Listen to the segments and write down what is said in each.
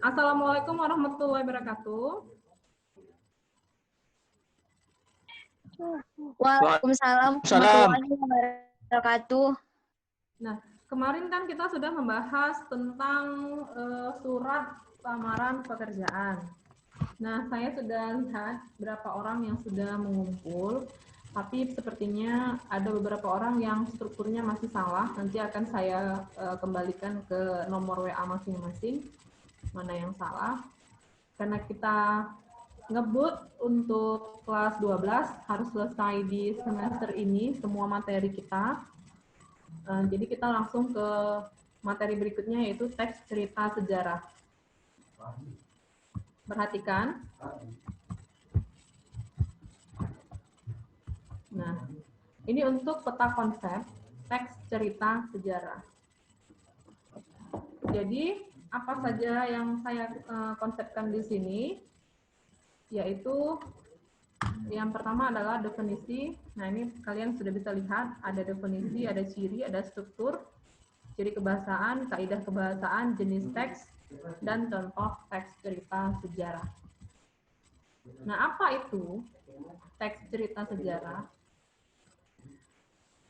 Assalamualaikum warahmatullahi wabarakatuh. Waalaikumsalam Salam. warahmatullahi wabarakatuh. Nah, kemarin kan kita sudah membahas tentang surat lamaran pekerjaan. Nah, saya sudah lihat berapa orang yang sudah mengumpul, tapi sepertinya ada beberapa orang yang strukturnya masih salah. Nanti akan saya kembalikan ke nomor WA masing-masing, mana yang salah. Karena kita ngebut untuk kelas 12 harus selesai di semester ini semua materi kita. Jadi kita langsung ke materi berikutnya yaitu teks cerita sejarah. Perhatikan. Nah, ini untuk peta konsep teks cerita sejarah. Jadi, apa saja yang saya konsepkan di sini? Yaitu yang pertama adalah definisi. Nah, ini kalian sudah bisa lihat ada definisi, ada ciri, ada struktur, ciri kebahasaan, kaidah kebahasaan, jenis teks, dan contoh teks cerita sejarah. Nah, apa itu teks cerita sejarah?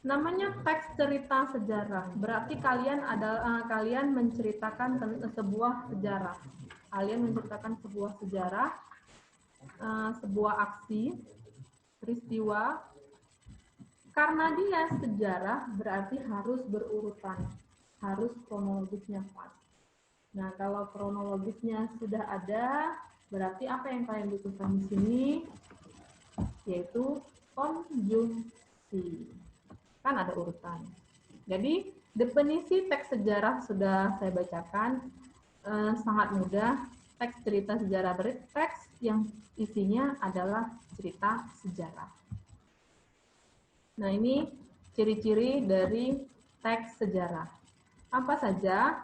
Namanya teks cerita sejarah, berarti kalian menceritakan sebuah sejarah. Kalian menceritakan sebuah sejarah, sebuah aksi, peristiwa. Karena dia sejarah, berarti harus berurutan, harus kronologisnya pas. Nah, kalau kronologisnya sudah ada, berarti apa yang kalian butuhkan di sini? Yaitu konjungsi. Kan ada urutan. Jadi, definisi teks sejarah sudah saya bacakan, sangat mudah. Teks cerita sejarah berarti teks yang isinya adalah cerita sejarah. Nah, ini ciri-ciri dari teks sejarah. Apa saja?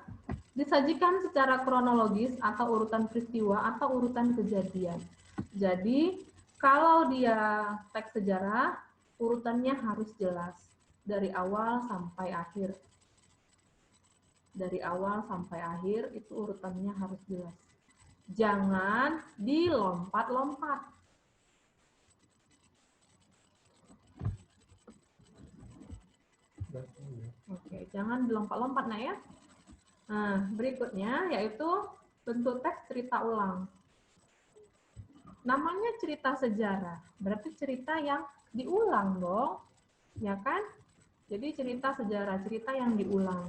Disajikan secara kronologis atau urutan peristiwa atau urutan kejadian. Jadi, kalau dia teks sejarah, urutannya harus jelas. Dari awal sampai akhir. Dari awal sampai akhir itu urutannya harus jelas. Jangan dilompat-lompat. Oke, jangan dilompat-lompat, nah ya. Nah, berikutnya yaitu bentuk teks cerita ulang. Namanya cerita sejarah, berarti cerita yang diulang dong, ya kan? Jadi cerita sejarah, cerita yang diulang.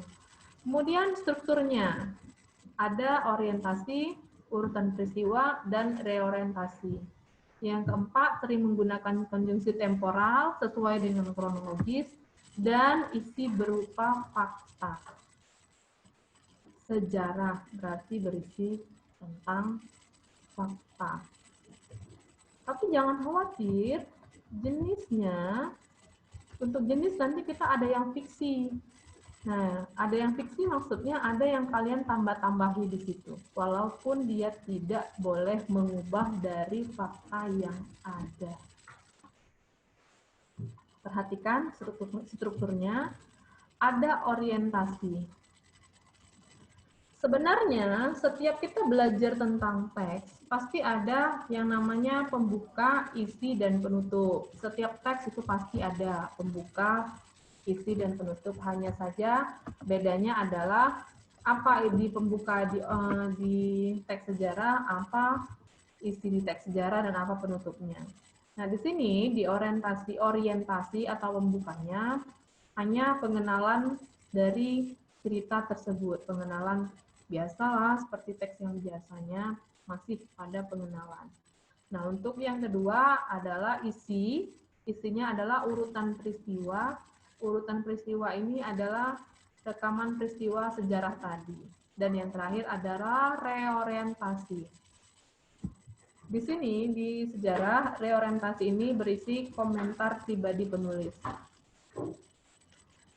Kemudian strukturnya, ada orientasi, urutan peristiwa, dan reorientasi. Yang keempat, sering menggunakan konjungsi temporal sesuai dengan kronologis, dan isi berupa fakta. Sejarah berarti berisi tentang fakta. Tapi jangan khawatir, jenisnya, untuk jenis nanti kita ada yang fiksi. Nah, ada yang fiksi maksudnya ada yang kalian tambah-tambahi di situ. Walaupun dia tidak boleh mengubah dari fakta yang ada. Perhatikan strukturnya. Ada orientasi. Sebenarnya setiap kita belajar tentang teks, pasti ada yang namanya pembuka, isi, dan penutup. Setiap teks itu pasti ada pembuka, isi, dan penutup. Hanya saja bedanya adalah apa di pembuka di teks sejarah, apa isi di teks sejarah, dan apa penutupnya. Nah, di sini di orientasi atau pembukanya hanya pengenalan dari cerita tersebut, pengenalan biasalah seperti teks yang biasanya masih pada pengenalan. Nah, untuk yang kedua adalah isi. Isinya adalah urutan peristiwa. Urutan peristiwa ini adalah rekaman peristiwa sejarah tadi. Dan yang terakhir adalah reorientasi. Di sini, di sejarah, reorientasi ini berisi komentar pribadi penulis.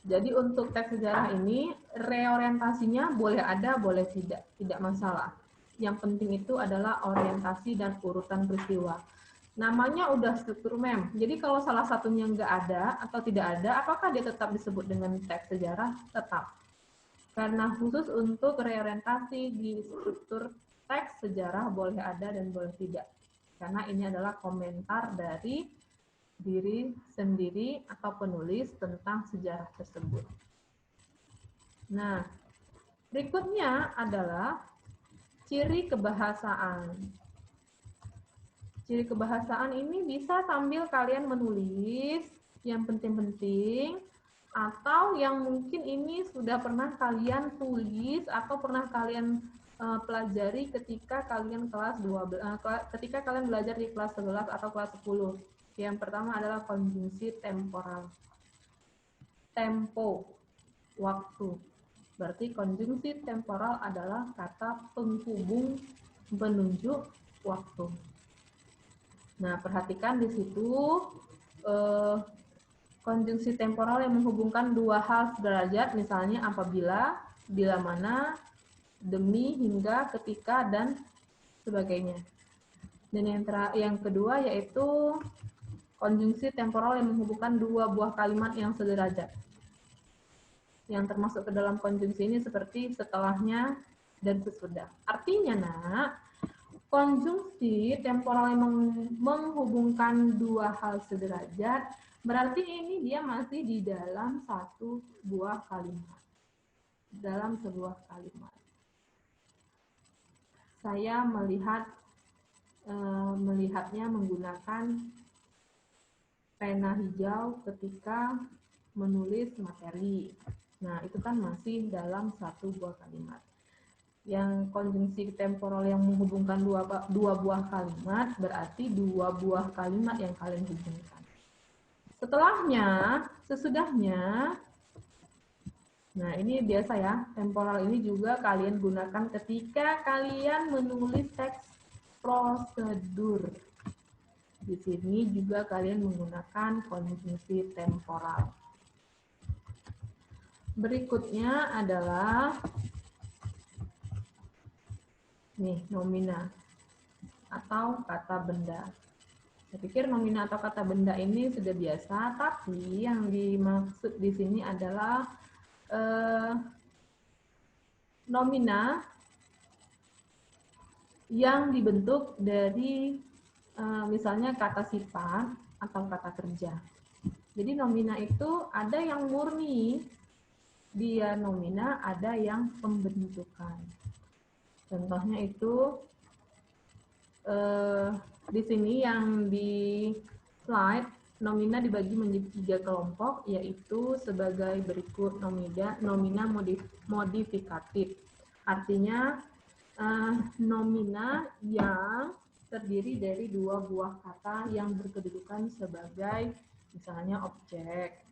Jadi untuk teks sejarah ini, reorientasinya boleh ada, boleh tidak masalah. Yang penting itu adalah orientasi dan urutan peristiwa. Namanya udah struktur mem. Jadi kalau salah satunya nggak ada atau tidak ada, apakah dia tetap disebut dengan teks sejarah? Tetap. Karena khusus untuk reorientasi di struktur teks sejarah boleh ada dan boleh tidak. Karena ini adalah komentar dari diri sendiri atau penulis tentang sejarah tersebut. Nah, berikutnya adalah ciri kebahasaan. Ciri kebahasaan ini bisa sambil kalian menulis yang penting-penting, atau yang mungkin ini sudah pernah kalian tulis atau pernah kalian pelajari ketika kalian kelas 12, ketika kalian belajar di kelas 11 atau kelas 10. Yang pertama adalah konjungsi temporal. Tempo, waktu. Berarti konjungsi temporal adalah kata penghubung penunjuk waktu. Nah, perhatikan di situ konjungsi temporal yang menghubungkan dua hal sederajat, misalnya apabila, bila mana, demi, hingga, ketika, dan sebagainya. Dan yang kedua yaitu konjungsi temporal yang menghubungkan dua buah kalimat yang sederajat. Yang termasuk ke dalam konjungsi ini seperti setelahnya dan sesudah. Artinya, nak, konjungsi temporal yang menghubungkan dua hal sederajat, berarti ini dia masih di dalam satu buah kalimat. Dalam sebuah kalimat. Saya melihatnya menggunakan pena hijau ketika menulis materi. Nah, itu kan masih dalam satu buah kalimat. Yang konjungsi temporal yang menghubungkan dua buah kalimat berarti dua buah kalimat yang kalian hubungkan. Setelahnya, sesudahnya, nah ini biasa ya, temporal ini juga kalian gunakan ketika kalian menulis teks prosedur. Di sini juga kalian menggunakan konjungsi temporal. Berikutnya adalah nih, nomina atau kata benda. Saya pikir nomina atau kata benda ini sudah biasa, tapi yang dimaksud di sini adalah nomina yang dibentuk dari misalnya kata sifat atau kata kerja. Jadi nomina itu ada yang murni, dia nomina, ada yang pembentukan. Contohnya itu di sini yang di slide, nomina dibagi menjadi 3 kelompok, yaitu sebagai berikut: nomina modifikatif. Artinya nomina yang terdiri dari dua buah kata yang berkedudukan sebagai misalnya objek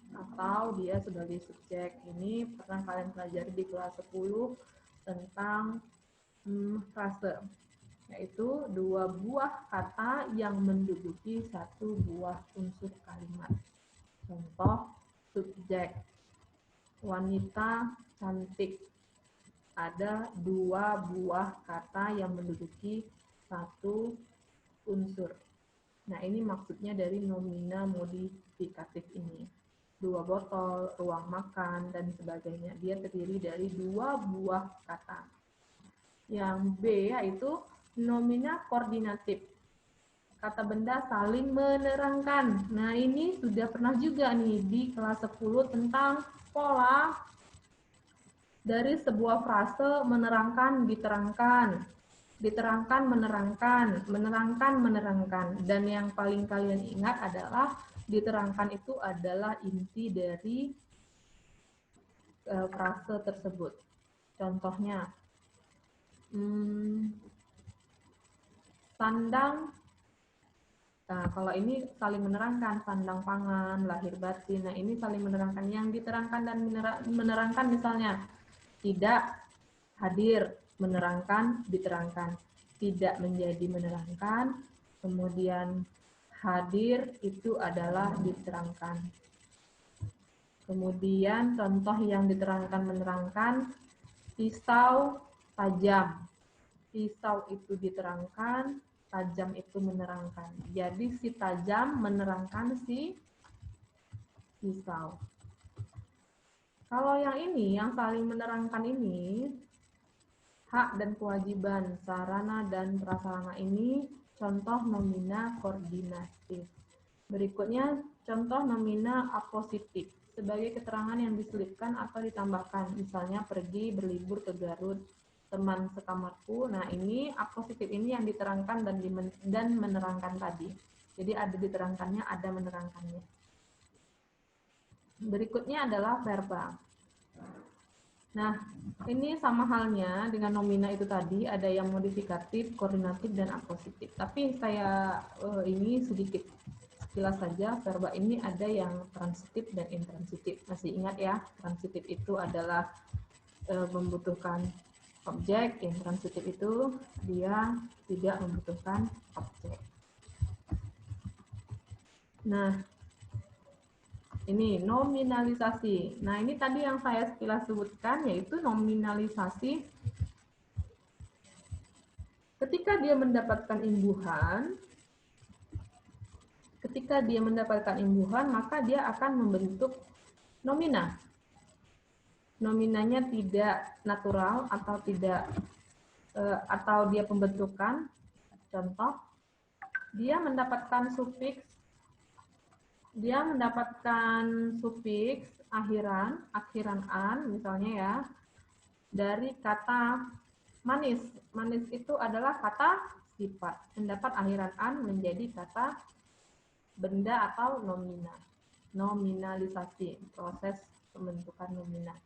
atau dia sebagai subjek. Ini pernah kalian pelajari di kelas 10 tentang frase, yaitu dua buah kata yang menduduki satu buah unsur kalimat. Contoh, subjek, wanita cantik. Ada dua buah kata yang menduduki satu unsur. Nah, ini maksudnya dari nomina modifikatif ini. Dua botol, ruang makan, dan sebagainya. Dia terdiri dari dua buah kata. Yang B yaitu nomina koordinatif. Kata benda saling menerangkan. Nah, ini sudah pernah juga nih di kelas 10 tentang pola dari sebuah frase: menerangkan, diterangkan, diterangkan, menerangkan, menerangkan, menerangkan. Dan yang paling kalian ingat adalah diterangkan itu adalah inti dari frase tersebut. Contohnya, sandang. Nah, kalau ini saling menerangkan, sandang pangan, lahir batin. Nah, ini saling menerangkan. Yang diterangkan dan menerangkan misalnya, tidak hadir, menerangkan, diterangkan. Tidak menjadi menerangkan, kemudian hadir itu adalah diterangkan. Kemudian contoh yang diterangkan menerangkan, pisau tajam. Pisau itu diterangkan, tajam itu menerangkan. Jadi si tajam menerangkan si pisau. Kalau yang ini, yang saling menerangkan ini, hak dan kewajiban, sarana dan prasarana ini contoh nomina koordinatif. Berikutnya, contoh nomina apositif sebagai keterangan yang diselipkan atau ditambahkan. Misalnya pergi berlibur ke Garut, teman sekamarku. Nah, ini apositif ini yang diterangkan dan menerangkan tadi. Jadi ada diterangkannya, ada menerangkannya. Berikutnya adalah verba. Nah, ini sama halnya dengan nomina itu tadi, ada yang modifikatif, koordinatif, dan apositif. Tapi saya ini sedikit sekilas saja, verba ini ada yang transitif dan intransitif. Masih ingat ya, transitif itu adalah membutuhkan objek, intransitif itu dia tidak membutuhkan objek. Nah, ini nominalisasi. Nah, ini tadi yang saya sekilas sebutkan, yaitu nominalisasi ketika dia mendapatkan imbuhan, maka dia akan membentuk nomina. Nominanya tidak natural atau tidak atau dia pembentukan. Contoh, dia mendapatkan sufiks akhiran an misalnya ya, dari kata manis. Manis itu adalah kata sifat. Mendapat akhiran an menjadi kata benda atau nomina. Nominalisasi, proses pembentukan nomina.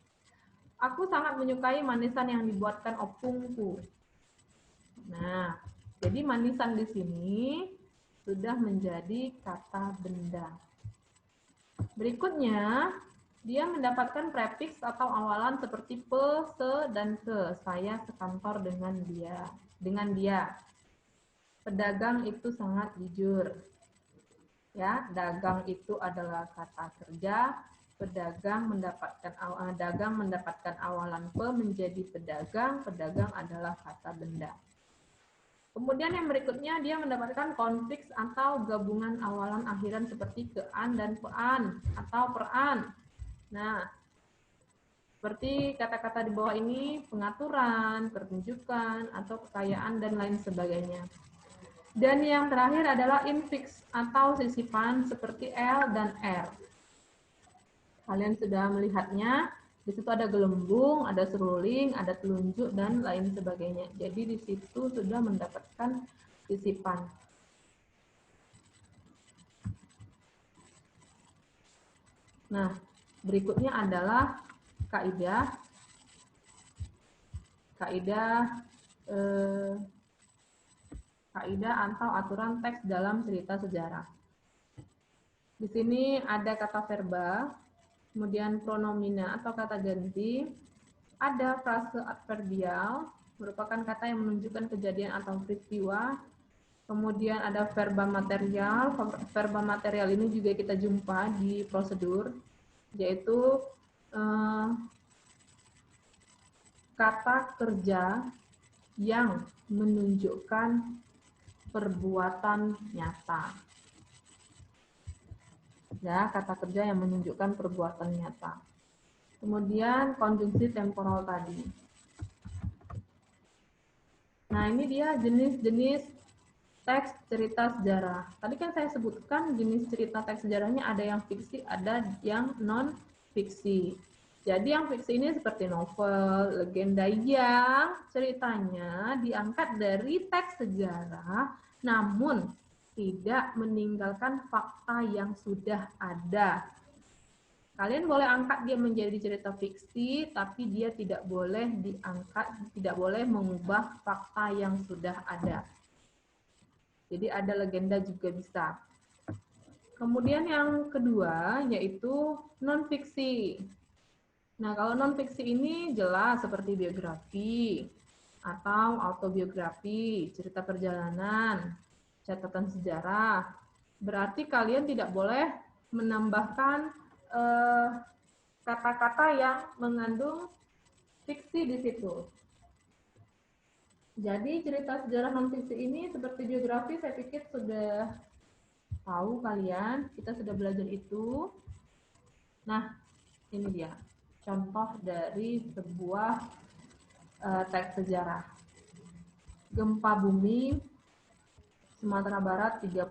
Aku sangat menyukai manisan yang dibuatkan opungku. Nah, jadi manisan di sini sudah menjadi kata benda. Berikutnya, dia mendapatkan prefiks atau awalan seperti pe, se, dan ke. Saya sekantor dengan dia. Pedagang itu sangat jujur. Ya, dagang itu adalah kata kerja. Dagang mendapatkan awalan pe menjadi pedagang adalah kata benda. Kemudian yang berikutnya dia mendapatkan konfiks atau gabungan awalan akhiran seperti kean dan pean atau peran. Nah, seperti kata-kata di bawah ini pengaturan, pertunjukan, atau kekayaan dan lain sebagainya. Dan yang terakhir adalah infiks atau sisipan seperti L dan R. Kalian sudah melihatnya, di situ ada gelembung, ada seruling, ada telunjuk, dan lain sebagainya. Jadi di situ sudah mendapatkan sisipan. Nah, berikutnya adalah kaidah atau aturan teks dalam cerita sejarah. Di sini ada kata verba, kemudian pronomina atau kata ganti, ada frase adverbial, merupakan kata yang menunjukkan kejadian atau peristiwa. Kemudian ada verba material. Verba material ini juga kita jumpa di prosedur, yaitu kata kerja yang menunjukkan perbuatan nyata. Ya, kata kerja yang menunjukkan perbuatan nyata. Kemudian konjungsi temporal tadi. Nah, ini dia jenis-jenis teks cerita sejarah. Tadi kan saya sebutkan jenis cerita teks sejarahnya ada yang fiksi, ada yang non-fiksi. Jadi yang fiksi ini seperti novel, legenda yang ceritanya diangkat dari teks sejarah, namun tidak meninggalkan fakta yang sudah ada. Kalian boleh angkat dia menjadi cerita fiksi, tapi dia tidak boleh mengubah fakta yang sudah ada. Jadi ada legenda juga bisa. Kemudian yang kedua yaitu non-fiksi. Nah, kalau non-fiksi ini jelas seperti biografi atau autobiografi, cerita perjalanan, catatan sejarah. Berarti kalian tidak boleh menambahkan kata-kata yang mengandung fiksi di situ. Jadi cerita sejarah non-fiksi ini seperti biografi, saya pikir sudah tahu kalian, kita sudah belajar itu. Nah, ini dia. contoh dari sebuah teks sejarah. Gempa bumi Sumatera Barat 30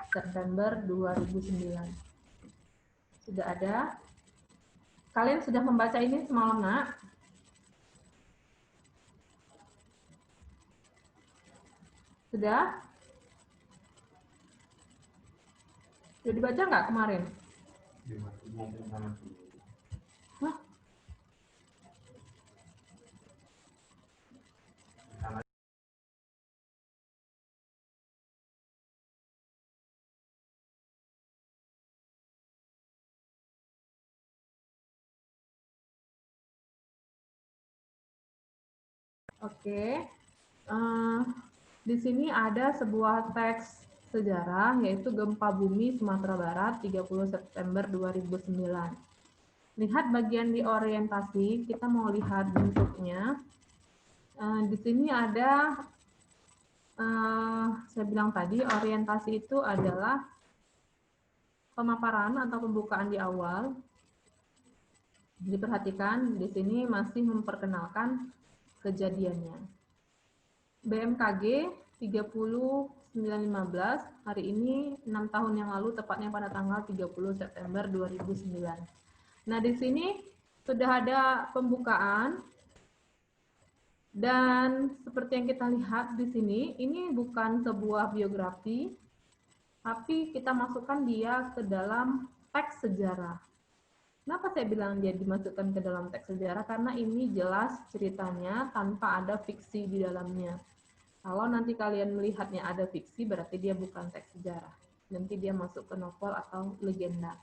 September 2009. Sudah ada? Kalian sudah membaca ini semalam, Nak? Sudah? Sudah dibaca nggak kemarin? Hah? Oke. Di sini ada sebuah teks sejarah yaitu gempa bumi Sumatera Barat 30 September 2009. Lihat bagian di orientasi, kita mau lihat bentuknya. Di sini ada, saya bilang tadi, orientasi itu adalah pemaparan atau pembukaan di awal. Jadi perhatikan, di sini masih memperkenalkan kejadiannya. BMKG 30915 hari ini 6 tahun yang lalu, tepatnya pada tanggal 30 September 2009. Nah, di sini sudah ada pembukaan dan seperti yang kita lihat di sini, ini bukan sebuah biografi, tapi kita masukkan dia ke dalam teks sejarah. Kenapa saya bilang dia dimasukkan ke dalam teks sejarah? Karena ini jelas ceritanya tanpa ada fiksi di dalamnya. Kalau nanti kalian melihatnya ada fiksi, berarti dia bukan teks sejarah. Nanti dia masuk ke novel atau legenda.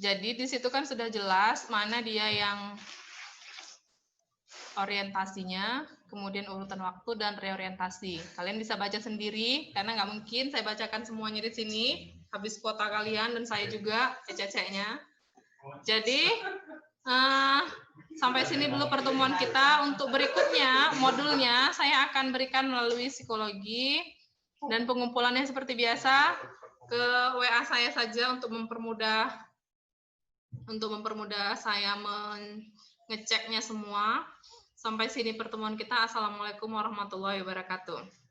Jadi di situ kan sudah jelas mana dia yang orientasinya, kemudian urutan waktu dan reorientasi. Kalian bisa baca sendiri, karena nggak mungkin saya bacakan semuanya di sini. Habis kuota kalian dan saya juga ceceknya. Jadi sampai sini dulu pertemuan kita. Untuk berikutnya, modulnya saya akan berikan melalui psikologi dan pengumpulannya seperti biasa ke WA saya saja untuk mempermudah saya mengeceknya semua. Sampai sini pertemuan kita. Assalamualaikum warahmatullahi wabarakatuh.